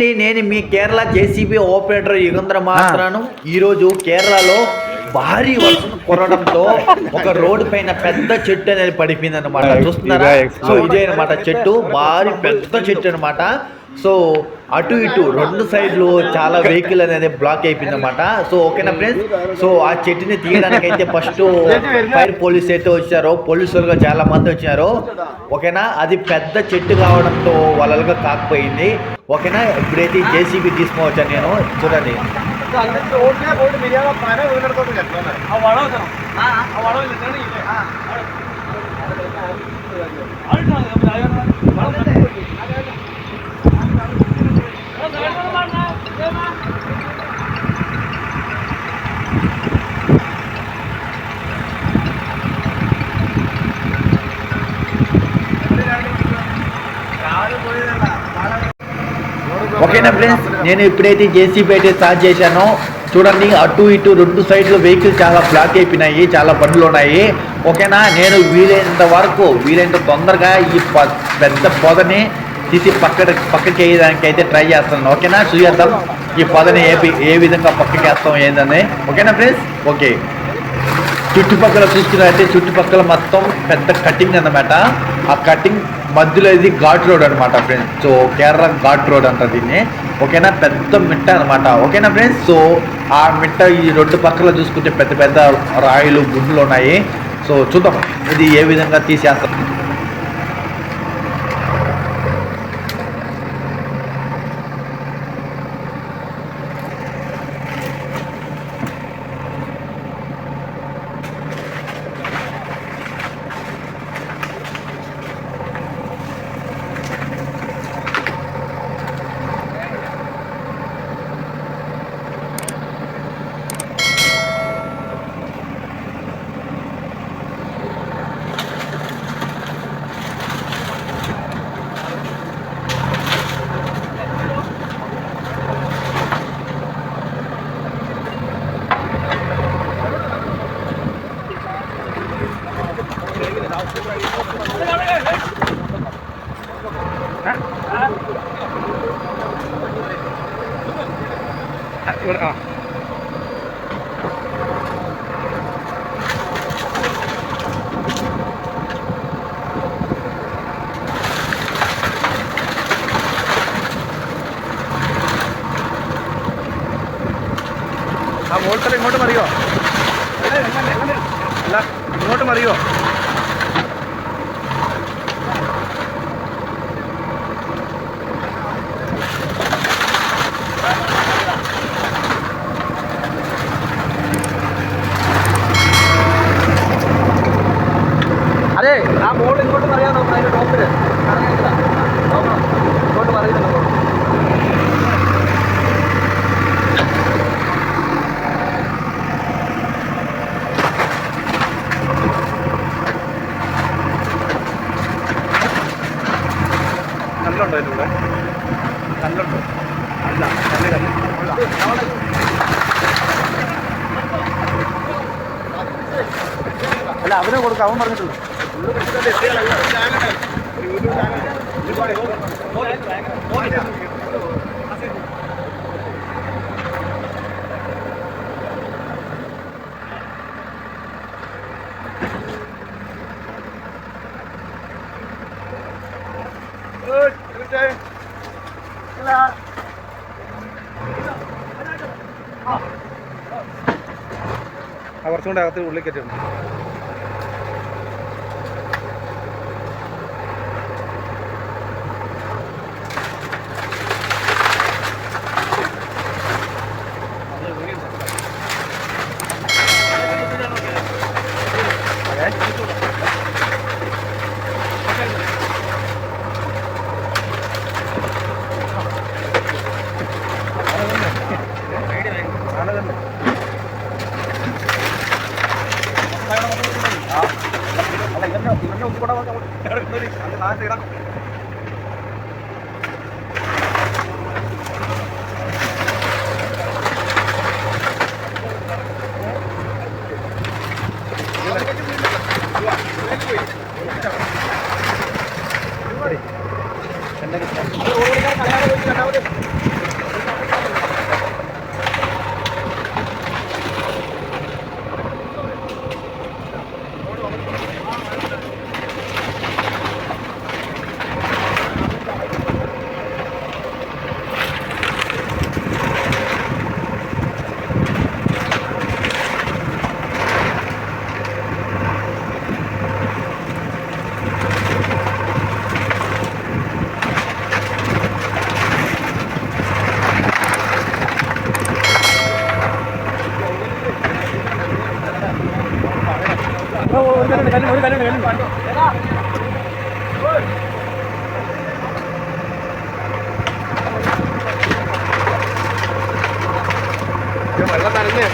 అండి, నేను మీ Kerala JCB operator Yugandhara మాత్రాను. ఈరోజు కేరళలో భారీ వర్షం కురవడంతో ఒక రోడ్డు పైన పెద్ద చెట్టు అనేది పడిపోయింది అనమాట. చూస్తున్నారా? సో ఇదే అనమాట చెట్టు, భారీ పెద్ద చెట్టు అనమాట. సో అటు ఇటు రెండు సైడ్లు చాలా వెహికల్ అనేది బ్లాక్ అయిపోయింది అనమాట. సో ఓకేనా ఫ్రెండ్స్, సో ఆ చెట్టుని తీయడానికి అయితే ఫస్ట్ ఫైర్ పోలీస్ అయితే వచ్చారు, పోలీసులుగా చాలా మంది వచ్చారు. ఓకేనా, అది పెద్ద చెట్టు కావడంతో వాళ్ళగా కాకపోయింది. ఓకేనా, ఇప్పుడైతే జేసీబీ తీసుకోవచ్చా నేను, చూడండి. ఓకేనా ఫ్రెండ్స్, నేను ఇప్పుడైతే జేసీబీ అయితే స్టార్ట్ చేశాను. చూడండి, అటు ఇటు రెండు సైడ్లు వెహికల్ చాలా బ్లాక్ అయిపోయినాయి, చాలా బండ్లు ఉన్నాయి. ఓకేనా, నేను వీలైనంత తొందరగా ఈ పెద్ద పొదని తీసి పక్కకి వేయడానికి అయితే ట్రై చేస్తున్నాను. ఓకేనా, చూద్దాం ఈ పొదని ఏ విధంగా పక్కకి వేస్తాం ఏందని. ఓకేనా ఫ్రెండ్స్, ఓకే. చుట్టుపక్కల చూసుకున్నట్లయితే చుట్టుపక్కల మొత్తం పెద్ద కటింగ్ అన్నమాట. ఆ కటింగ్ మధ్యలో ఇది ఘాట్ రోడ్ అనమాట friends. So Kerala ghat road అంటారు దీన్ని. ఓకేనా, పెద్ద మిట్ట అనమాట. ఓకేనా ఫ్రెండ్స్, సో ఆ మిట్ట ఈ రెండు పక్కల చూసుకుంటే పెద్ద పెద్ద రాయిలు గుండులు ఉన్నాయి. సో చూద్దాం ఇది ఏ విధంగా తీసేస్తాం. ഇങ്ങോട്ട് മറിയോ, അല്ല ഇങ്ങോട്ട് മറിയോ. അതെ, ആ ബോൾ ഇങ്ങോട്ട് മറിയാൻ നോക്കണം, അതിൻ്റെ ടോപ്പിൽ നോക്കണം, ഇങ്ങോട്ട് മറിയുന്നുണ്ട്. കല്ലുണ്ടോ ഇതിലൂടെ? കല്ലുണ്ടോ? അല്ല, അല്ല അവനെ കൊടുക്കാം, അവൻ പറഞ്ഞിട്ടുള്ളൂ. കുറച്ചുകൂടെ അകത്ത് ഉള്ളിൽ കയറ്റിട്ടുണ്ട്. Gracias. വെള്ളം നനഞ്ഞേ.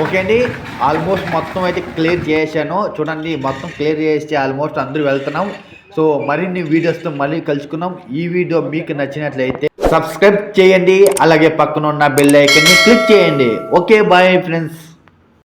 ఓకే అండి, ఆల్మోస్ట్ మొత్తం అయితే క్లియర్ చేశాను. చూడండి మొత్తం క్లియర్ చేసి ఆల్మోస్ట్ అందరూ వెళ్తున్నాం. సో మరిన్ని వీడియోస్తో మళ్ళీ కలుసుకుందాం. ఈ వీడియో మీకు నచ్చినట్లయితే సబ్స్క్రైబ్ చేయండి, అలాగే పక్కన ఉన్న బెల్ ఐకాన్ని క్లిక్ చేయండి. Okay, bye friends.